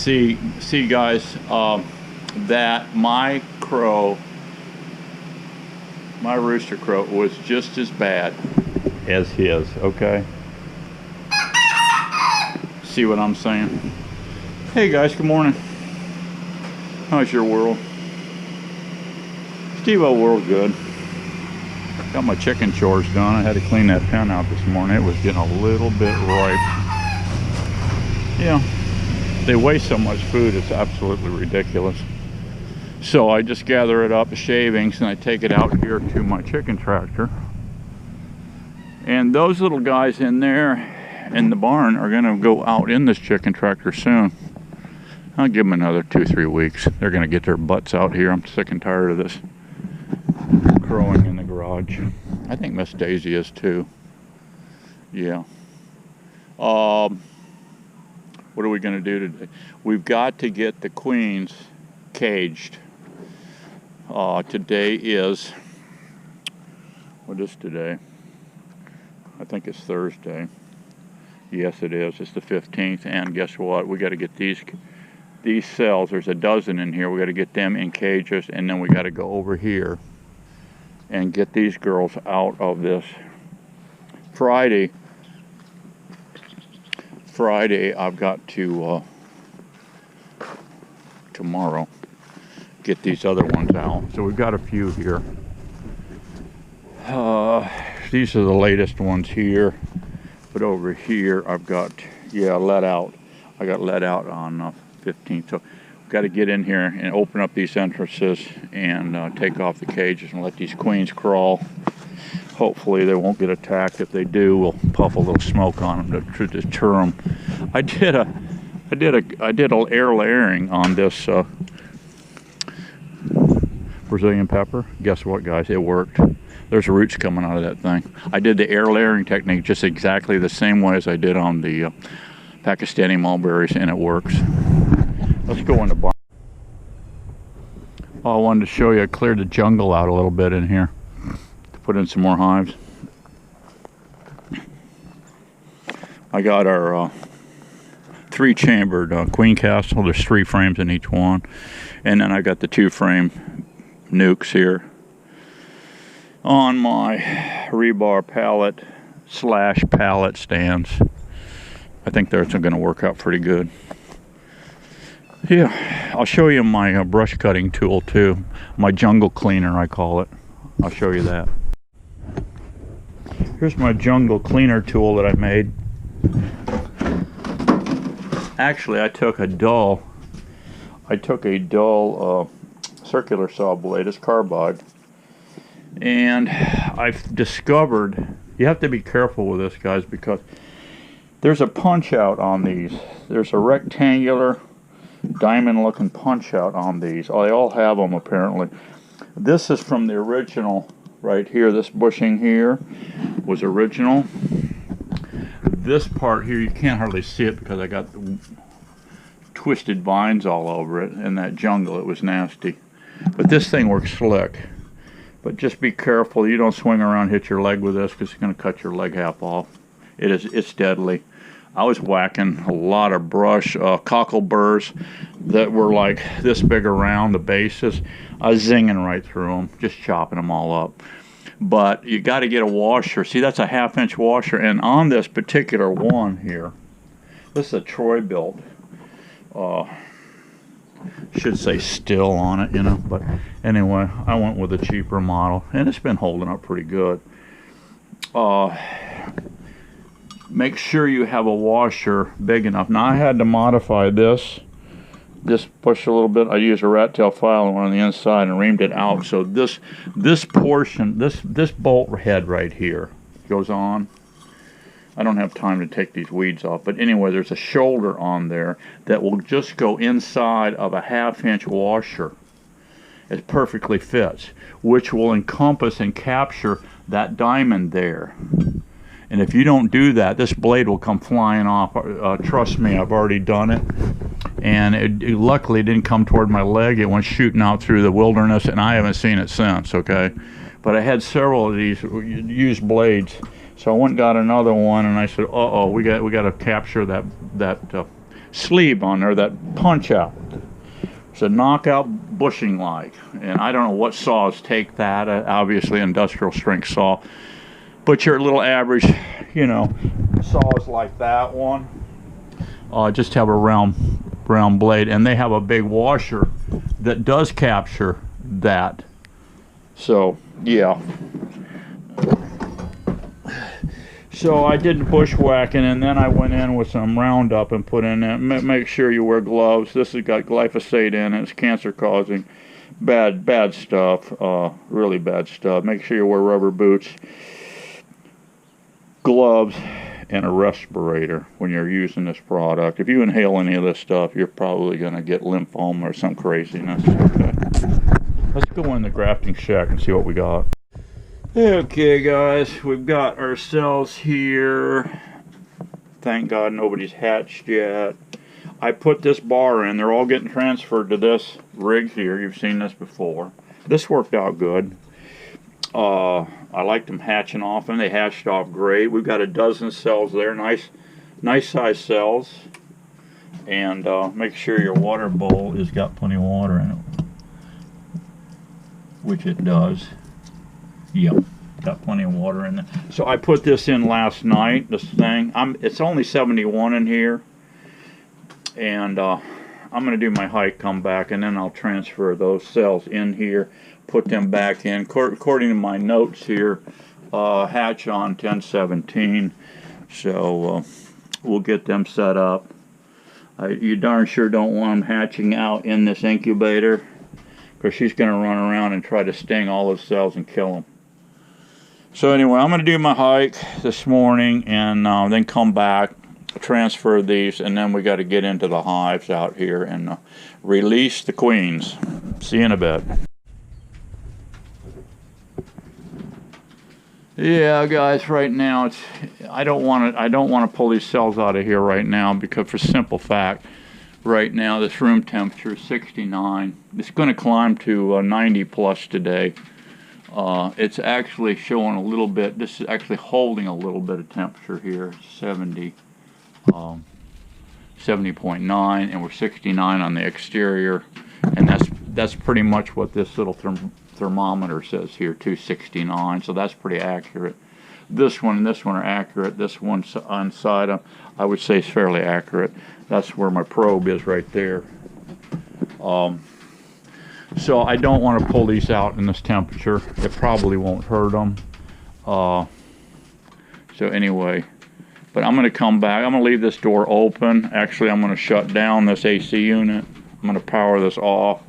See guys, that my rooster crow was just as bad as his, okay? See what I'm saying? Hey guys, good morning. How's your world? Steve-O world good. Got my chicken chores done. I had to clean that pen out this morning. It was getting a little bit ripe. Yeah, they waste so much food, it's absolutely ridiculous. So I just gather it up, the shavings, and I take it out here to my chicken tractor. And those little guys in there in the barn are gonna go out in this chicken tractor soon. I'll give them another 2-3 weeks. They're gonna get their butts out here. I'm sick and tired of this crowing in the garage. I think Miss Daisy is too. Yeah. What are we gonna do today? We've got to get the queens caged. Today is, what is today? I think it's Thursday. Yes, it is. It's the 15th. And guess what? We got to get these cells. There's a dozen in here. We got to get them in cages, and then we got to go over here and get these girls out of this. Friday, I've got to tomorrow get these other ones out. So we've got a few here. These are the latest ones here, but over here I've got, let out. I got let out on 15th. So we've got to get in here and open up these entrances and take off the cages and let these queens crawl. Hopefully they won't get attacked. If they do, we'll puff a little smoke on them to deter them. I did a air layering on this Brazilian pepper. Guess what, guys? It worked. There's roots coming out of that thing. I did the air layering technique just exactly the same way as I did on the Pakistani mulberries, and it works. Let's go in the barn. Oh, I wanted to show you. I cleared the jungle out a little bit in here to put in some more hives. I got our 3-chambered queen castle. There's 3 frames in each one, and then I got the 2-frame nukes here on my rebar pallet / pallet stands. I think that's going to work out pretty good. Yeah, I'll show you my brush cutting tool too. My jungle cleaner, I call it. I'll show you that. Here's my jungle cleaner tool that I made. Actually, I took a dull circular saw blade. It's carbide, and I've discovered you have to be careful with this, guys, because there's a punch out on these. There's a rectangular diamond looking punch out on these. They all have them apparently. This is from the original right here. This bushing here was original. This part here, you can't hardly see it because I got twisted vines all over it in that jungle. It was nasty. But this thing works slick. But just be careful. You don't swing around, hit your leg with this, because it's going to cut your leg half off. It's deadly. I was whacking a lot of brush, cockleburs that were like this big around the bases. I was zinging right through them, just chopping them all up. But you got to get a washer. See, that's a 1/2-inch washer, and on this particular one here, this is a Troy built. Should say still on it, you know. But anyway, I went with a cheaper model, and it's been holding up pretty good. Make sure you have a washer big enough. Now I had to modify this. Just push a little bit. I used a rat tail file and went on the inside and reamed it out. So this portion, this bolt head right here goes on. I don't have time to take these weeds off, but anyway, there's a shoulder on there that will just go inside of a 1/2-inch washer. It perfectly fits, which will encompass and capture that diamond there. And if you don't do that, this blade will come flying off. Trust me, I've already done it. And it luckily didn't come toward my leg. It went shooting out through the wilderness, and I haven't seen it since, okay? But I had several of these used blades. So I went and got another one, and I said, uh-oh, we got to capture that sleeve on there, that punch out. It's a knockout bushing like, and I don't know what saws take that. Obviously, industrial strength saw, but your little average, you know, saws like that one just have a round blade, and they have a big washer that does capture that. So yeah. So I did the bushwhacking, and then I went in with some Roundup and put in it. Make sure you wear gloves. This has got glyphosate in it. It's cancer causing. Bad stuff. Really bad stuff. Make sure you wear rubber boots, gloves, and a respirator when you're using this product. If you inhale any of this stuff, you're probably going to get lymphoma or some craziness. Okay. Let's go in the grafting shack and see what we got. Okay guys, we've got our cells here. Thank God nobody's hatched yet. I put this bar in. They're all getting transferred to this rig here. You've seen this before. This worked out good. I liked them hatching off, and they hatched off great. We've got a dozen cells there. Nice size cells. And make sure your water bowl has got plenty of water in it, which it does. Yep, got plenty of water in there. So I put this in last night, this thing. It's only 71 in here. And I'm going to do my hike, come back, and then I'll transfer those cells in here, put them back in. According to my notes here, hatch on 10/17. So we'll get them set up. You darn sure don't want them hatching out in this incubator, because she's going to run around and try to sting all those cells and kill them. So anyway, I'm going to do my hike this morning, and then come back, transfer these, and then we got to get into the hives out here and release the queens. See you in a bit. Yeah, guys, right now I don't want to pull these cells out of here right now, because for simple fact, right now this room temperature is 69. It's going to climb to 90 plus today. It's actually showing a little bit. This is actually holding a little bit of temperature here, 70, 70.9, and we're 69 on the exterior, and that's pretty much what this little thermometer says here, 269. So that's pretty accurate. This one and this one are accurate. This one on side, I would say, is fairly accurate. That's where my probe is right there. So I don't want to pull these out in this temperature. It probably won't hurt them. So anyway, but I'm going to come back. I'm going to leave this door open. Actually, I'm going to shut down this AC unit. I'm going to power this off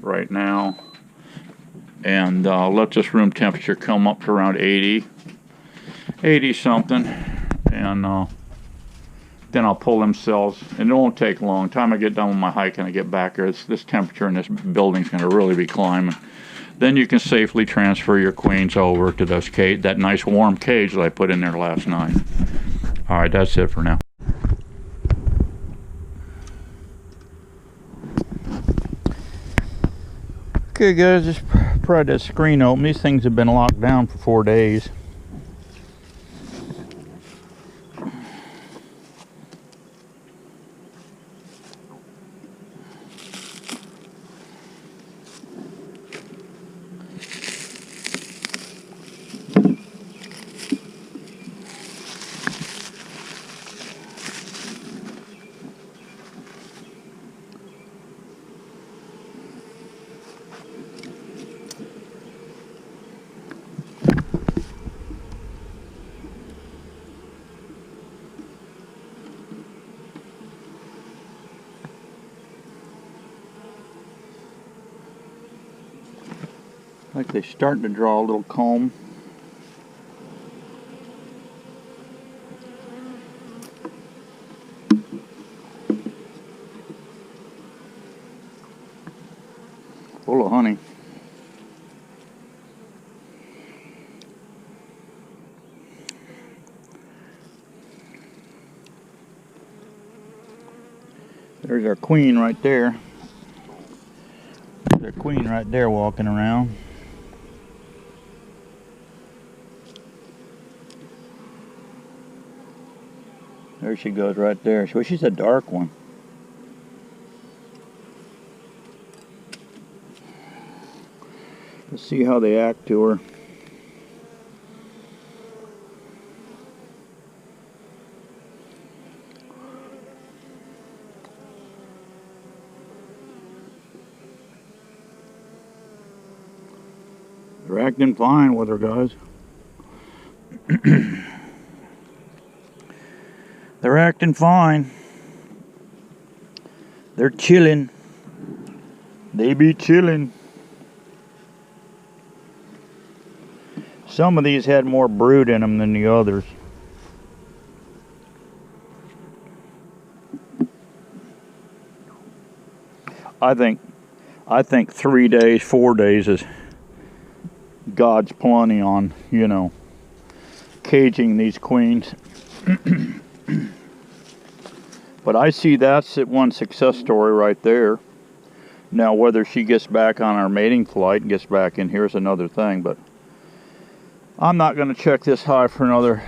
right now, and let this room temperature come up to around 80 something, and then I'll pull them cells, and it won't take long. Time I get done with my hike and I get back here, this temperature in this building's going to really be climbing. Then you can safely transfer your queens over to this cage, that nice warm cage that I put in there last night. All right, that's it for now. Okay, guys, just pried that screen open. These things have been locked down for 4 days. Like they're starting to draw a little comb. Full of honey. There's our queen right there. There's our queen right there walking around. There she goes right there. She's a dark one. Let's see how they act to her. They're acting fine with her, guys. They're acting fine. They're chilling. They be chilling. Some of these had more brood in them than the others. I think 3 days, 4 days is God's plenty on, you know, caging these queens. But I see that's one success story right there. Now, whether she gets back on our mating flight and gets back in here is another thing, but I'm not going to check this hive for another,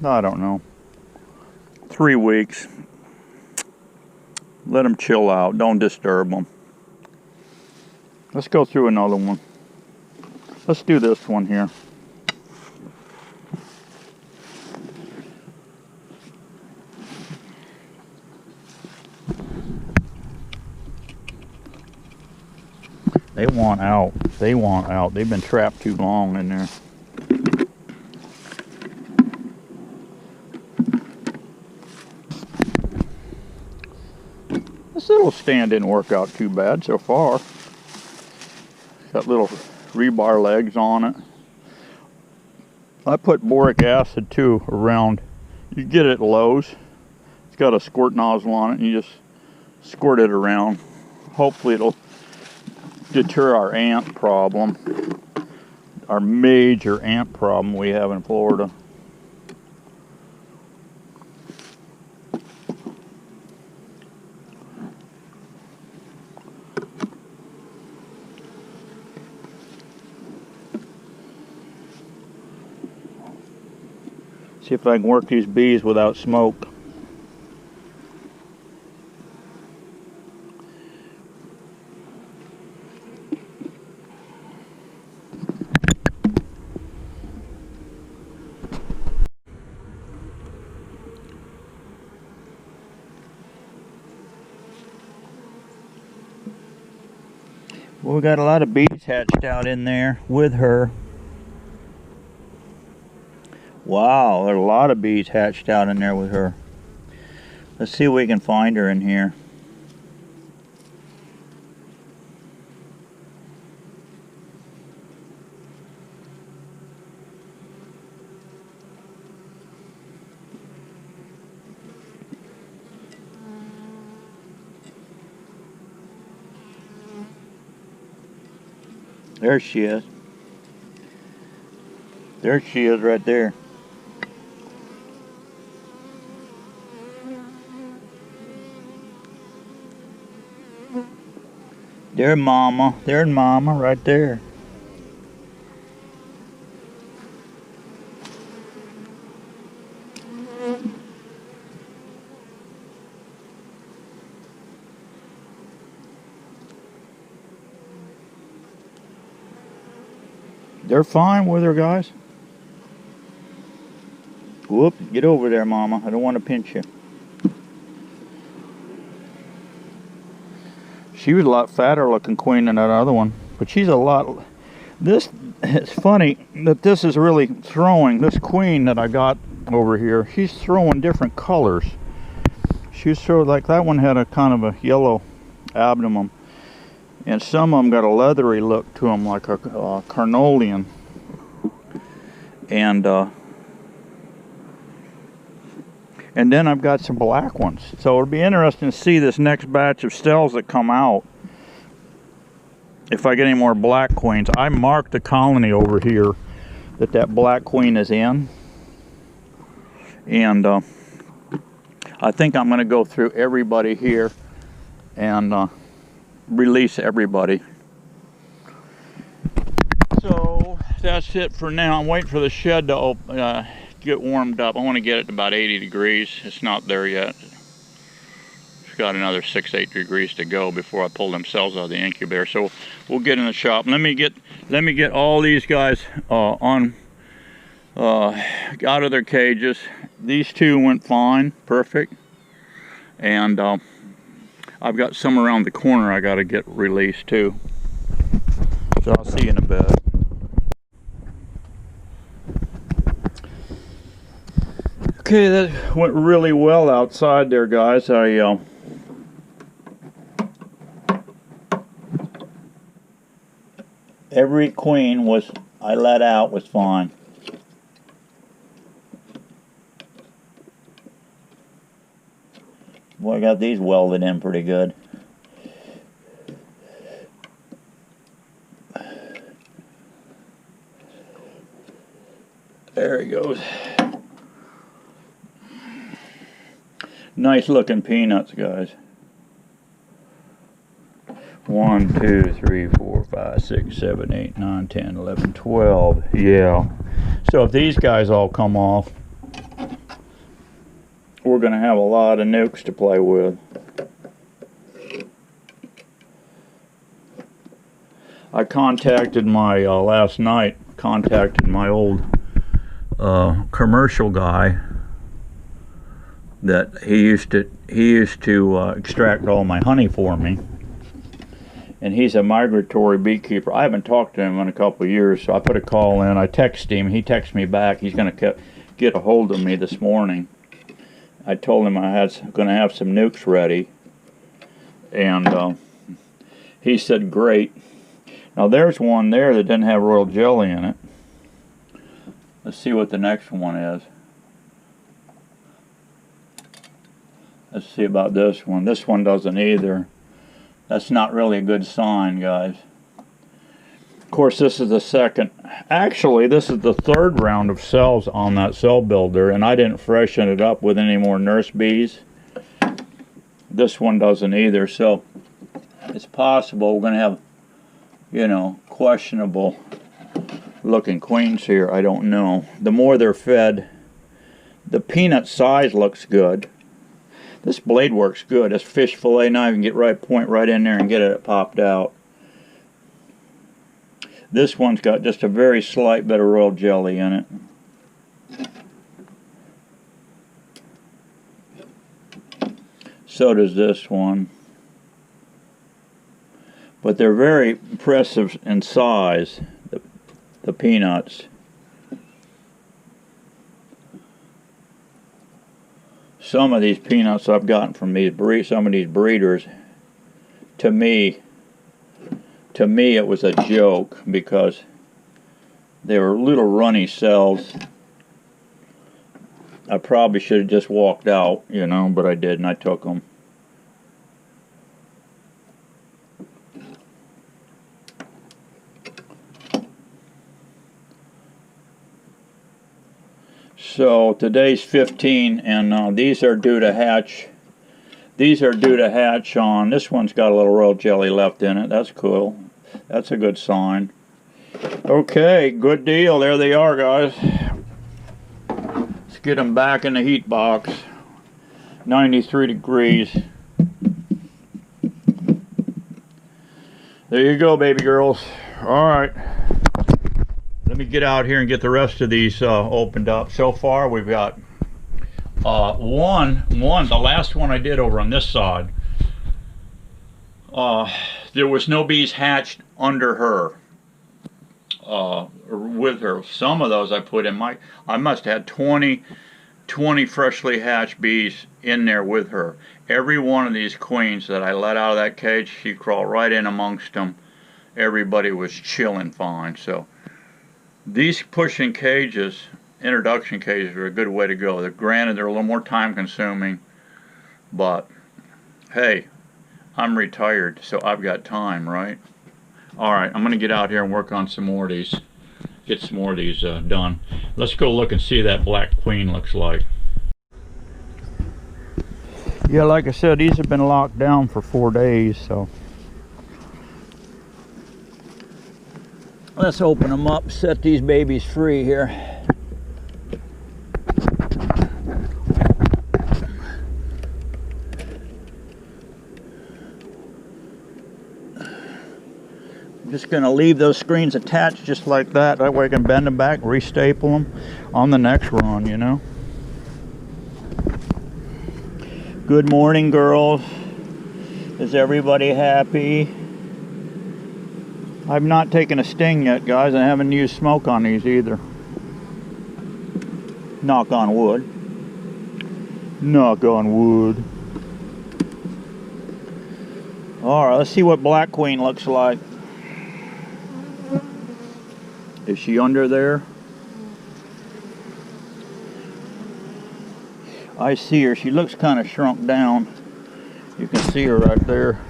I don't know, 3 weeks. Let them chill out. Don't disturb them. Let's go through another one. Let's do this one here. They want out. They want out. They've been trapped too long in there. This little stand didn't work out too bad so far. Got little rebar legs on it. I put boric acid too around. You get it at Lowe's. It's got a squirt nozzle on it and you just squirt it around. Hopefully it'll deter our ant problem. Our major ant problem we have in Florida. See if I can work these bees without smoke. Well, we got a lot of bees hatched out in there with her. Wow, there are a lot of bees hatched out in there with her. Let's see if we can find her in here. There she is. There she is right there. There's mama right there. They're fine with her, guys. Whoop, get over there, mama. I don't want to pinch you. She was a lot fatter looking queen than that other one, but she's a lot. It's funny that this is really throwing, this queen that I got over here, she's throwing different colors. She's sort of like, that one had a kind of a yellow abdomen, and some of them got a leathery look to them, like a carnelian. And then I've got some black ones. So it'll be interesting to see this next batch of stems that come out. If I get any more black queens. I marked the colony over here that black queen is in. And I think I'm going to go through everybody here and release everybody. So that's it for now. I'm waiting for the shed to open. Get warmed up. I want to get it to about 80 degrees. It's not there yet. It's got another 6-8 degrees to go before I pull them cells out of the incubator. So we'll get in the shop. Let me get all these guys out of their cages. These two went fine, perfect, and I've got some around the corner I got to get released too. So I'll see you in a bit. Okay, that went really well outside there, guys. Every queen I let out was fine. Boy, I got these welded in pretty good. There he goes. Nice looking peanuts, guys. 1, 2, 3, 4, 5, 6, 7, 8, 9, 10, 11, 12. Yeah. So if these guys all come off, we're going to have a lot of nukes to play with. I contacted my, last night, contacted my old commercial guy that he used to extract all my honey for me. And he's a migratory beekeeper. I haven't talked to him in a couple of years, so I put a call in. I texted him. He texted me back. He's going to get a hold of me this morning. I told him I was going to have some nukes ready, and he said, great. Now there's one there that didn't have royal jelly in it. Let's see what the next one is. Let's see about this one. This one doesn't either. That's not really a good sign, guys. Of course, this is the second. Actually, this is the third round of cells on that cell builder, and I didn't freshen it up with any more nurse bees. This one doesn't either, so it's possible we're going to have, you know, questionable looking queens here. I don't know. The more they're fed, the peanut size looks good. This blade works good. This fish fillet knife can get point right in there and get it popped out. This one's got just a very slight bit of royal jelly in it. So does this one. But they're very impressive in size, the peanuts. Some of these peanuts I've gotten from some of these breeders, to me it was a joke because they were little runny cells. I probably should have just walked out, you know, but I didn't. I took them. So today's 15, and these are due to hatch. These are due to hatch on. This one's got a little royal jelly left in it. That's cool. That's a good sign. Okay, good deal. There they are, guys. Let's get them back in the heat box. 93 degrees. There you go, baby girls. All right. Let me get out here and get the rest of these opened up. So far, we've got one, the last one I did over on this side. There was no bees hatched under her, or with her. Some of those I put in I must have had 20 freshly hatched bees in there with her. Every one of these queens that I let out of that cage, she crawled right in amongst them. Everybody was chilling fine. So these pushing cages, introduction cages, are a good way to go. Granted, they're a little more time consuming, but hey, I'm retired, so I've got time, right? Alright, I'm going to get out here and work on some more of these, get some more of these done. Let's go look and see what that black queen looks like. Yeah, like I said, these have been locked down for 4 days, so let's open them up, set these babies free here. just going to leave those screens attached just like that. That way I can bend them back, restaple them on the next run, you know. Good morning, girls. Is everybody happy? I've not taken a sting yet, guys. I haven't used smoke on these either. Knock on wood. Knock on wood. Alright, let's see what Black Queen looks like. Is she under there? I see her. She looks kind of shrunk down. You can see her right there.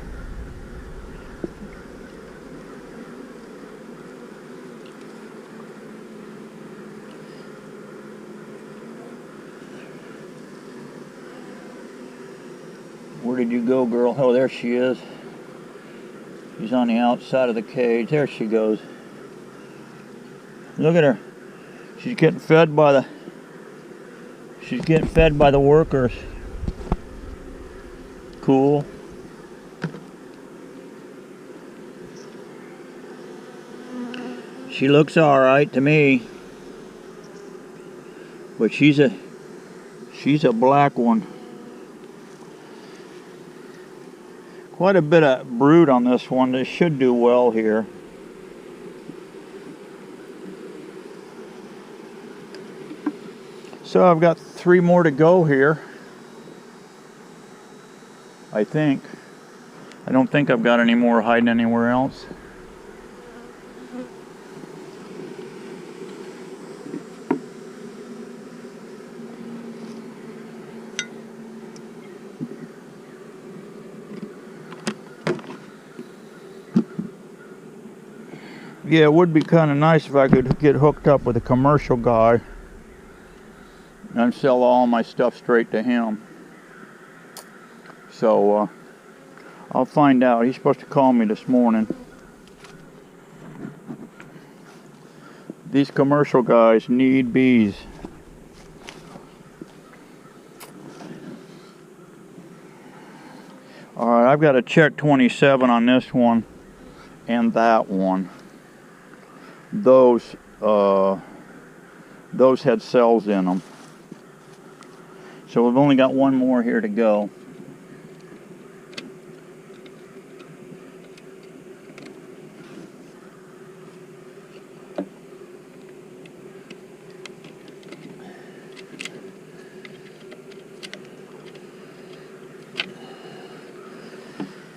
Where did you go, girl? Oh, there she is. She's on the outside of the cage. There she goes. Look at her. She's getting fed by the workers. Cool. She looks all right to me. But she's a black one. Quite a bit of brood on this one. This should do well here. So I've got 3 more to go here. I think. I don't think I've got any more hiding anywhere else. Yeah, it would be kind of nice if I could get hooked up with a commercial guy and sell all my stuff straight to him. So, I'll find out. He's supposed to call me this morning. These commercial guys need bees. Alright, I've got to check 27 on this one and that one. Those had cells in them. So we've only got 1 more here to go.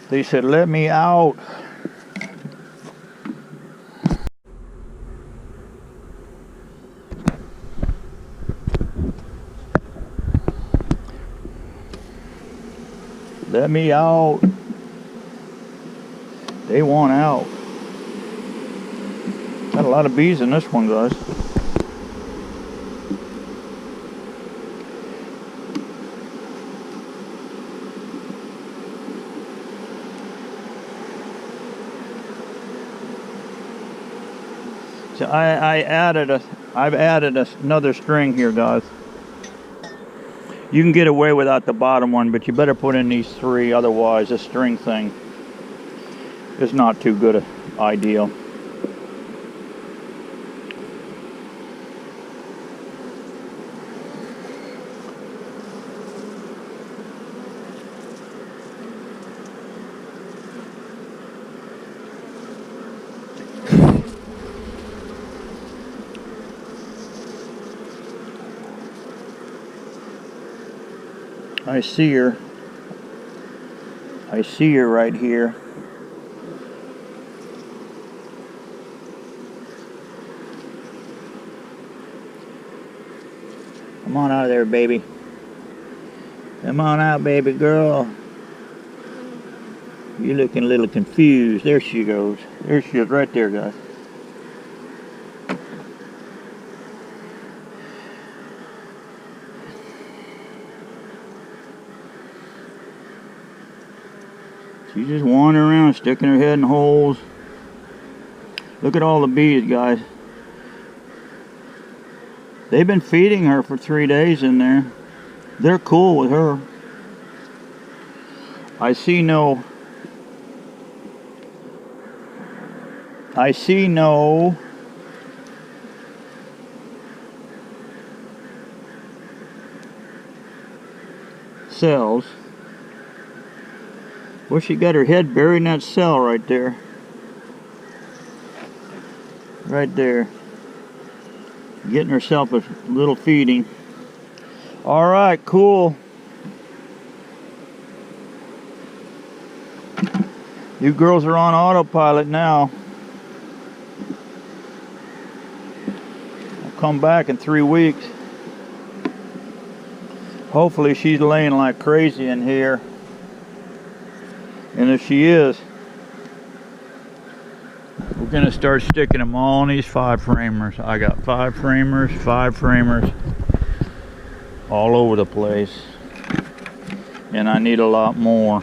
They said, "Let me out." Let me out. They want out. Got a lot of bees in this one, guys. So I've added another string here, guys. You can get away without the bottom one, but you better put in these 3, otherwise this string thing is not too good an idea. I see her. I see her right here. Come on out of there, baby. Come on out, baby girl. You're looking a little confused. There she goes. There she is, right there, guys. She's just wandering around, sticking her head in holes. Look at all the bees, guys. They've been feeding her for 3 days in there. They're cool with her. I see no I see no cells. Well, she got her head buried in that cell right there. Right there. Getting herself a little feeding. Alright, cool. You girls are on autopilot now. I'll come back in 3 weeks. Hopefully she's laying like crazy in here. And if she is, we're going to start sticking them all in these 5-framers. I got 5-framers, all over the place. And I need a lot more.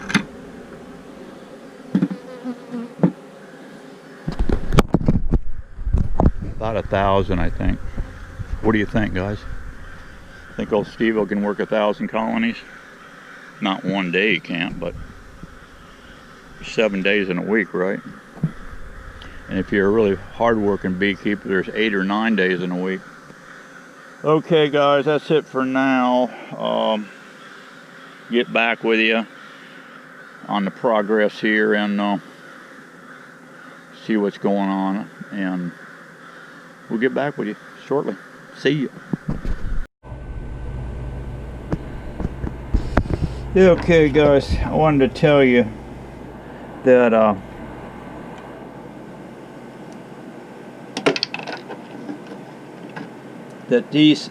About 1,000, I think. What do you think, guys? Think old Steve-O can work 1,000 colonies? Not one day he can't, but 7 days in a week, right? And if you're a really hard-working beekeeper, there's 8 or 9 days in a week. Okay, guys, that's it for now. Get back with you on the progress here and see what's going on, and we'll get back with you shortly. See you. Okay, guys, I wanted to tell you that these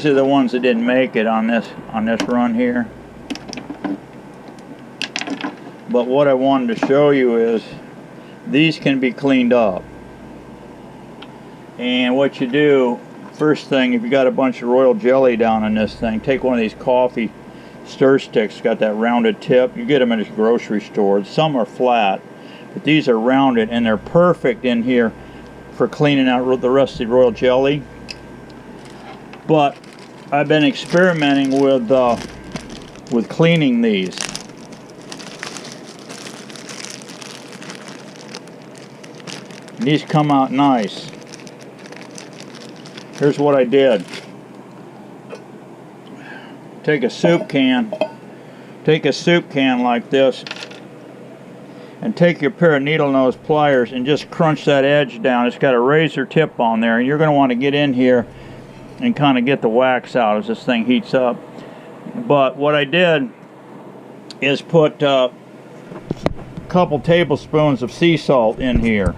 are the ones that didn't make it on this run here. But what I wanted to show you is these can be cleaned up. And what you do, first thing, if you got a bunch of royal jelly down in this thing, take one of these coffee stir sticks, got that rounded tip. You get them at a grocery store. Some are flat, but these are rounded, and they're perfect in here for cleaning out the rest of the royal jelly. But I've been experimenting with cleaning these. These come out nice. Here's what I did. Take a soup can like this, and take your pair of needle nose pliers and just crunch that edge down. It's got a razor tip on there, and you're going to want to get in here and kind of get the wax out as this thing heats up. But what I did is put a couple tablespoons of sea salt in here,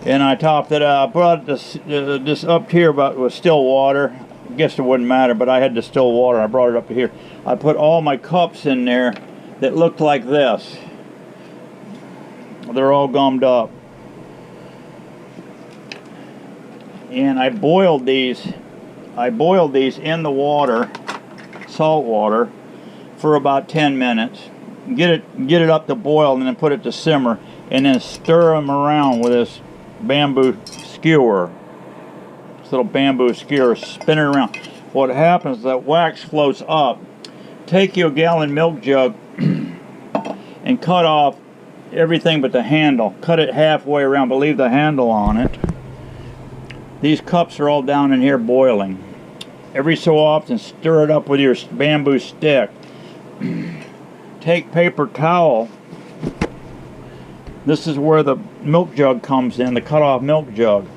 and I topped it up. I brought this up here with still water. I guess it wouldn't matter, but I had distilled water. I brought it up to here. I put all my cups in there that looked like this. They're all gummed up. And I boiled these in the water, salt water, for about 10 minutes. Get it up to boil, and then put it to simmer, and then stir them around with this bamboo skewer. Little bamboo skewer, spin it around. What happens is that wax floats up. Take your gallon milk jug and cut off everything but the handle. Cut it halfway around, but leave the handle on it. These cups are all down in here boiling. Every so often, stir it up with your bamboo stick. Take paper towel. This is where the milk jug comes in, the cut off milk jug.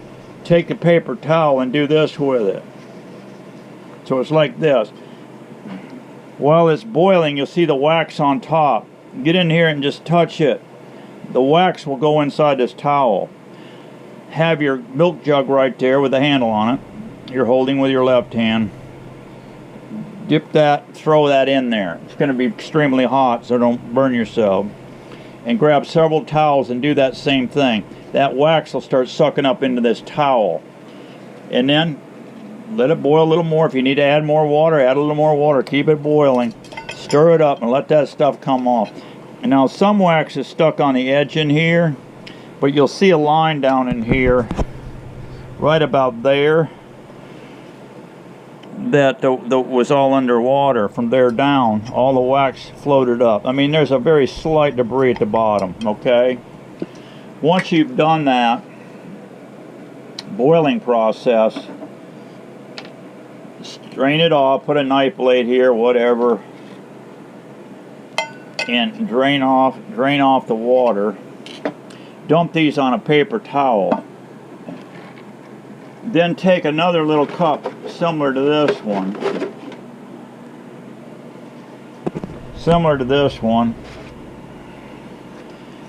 Take a paper towel and do this with it. So it's like this. While it's boiling, you'll see the wax on top. Get in here and just touch it. The wax will go inside this towel. Have your milk jug right there with the handle on it. You're holding with your left hand. Dip that, throw that in there. It's going to be extremely hot, so don't burn yourself. And grab several towels and do that same thing. That wax will start sucking up into this towel. And then let it boil a little more. If you need to add more water, add a little more water. Keep it boiling. Stir it up and let that stuff come off. And now some wax is stuck on the edge in here, but you'll see a line down in here, right about there, that was all underwater. From there down, all the wax floated up. I mean, there's a very slight debris at the bottom, okay? Once you've done that boiling process, drain it off, put a knife blade here, whatever, and drain off the water. Dump these on a paper towel. Then take another little cup similar to this one.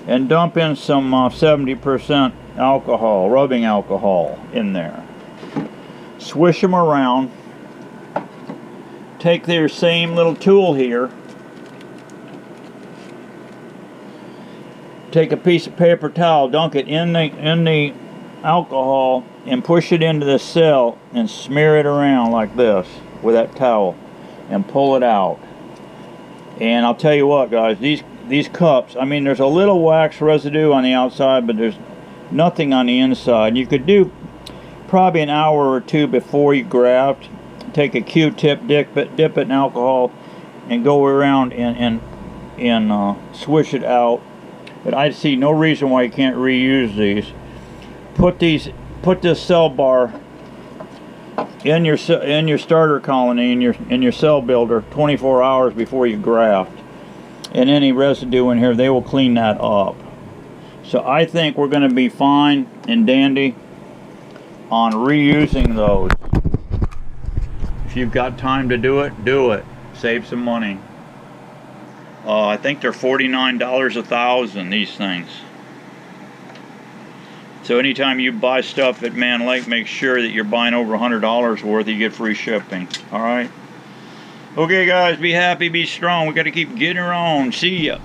And dump in some 70% alcohol, rubbing alcohol in there. Swish them around. Take their same little tool here. Take a piece of paper towel, dunk it in the alcohol, and push it into the cell and smear it around like this with that towel and pull it out. And I'll tell you what, guys, these cups, I mean, there's a little wax residue on the outside, but there's nothing on the inside. You could do probably an hour or two before you graft. Take a Q-tip, dip it in alcohol, and go around and swish it out. But I see no reason why you can't reuse these. Put this cell bar in your starter colony, in your cell builder 24 hours before you graft. And any residue in here, they will clean that up. So I think we're going to be fine and dandy on reusing those. If you've got time to do it, do it. Save some money. I think they're $49 a thousand, these things. So anytime you buy stuff at Man Lake, make sure that you're buying over $100 worth, you get free shipping. Alright? Okay guys, be happy, be strong. We got to keep getting her on. See ya.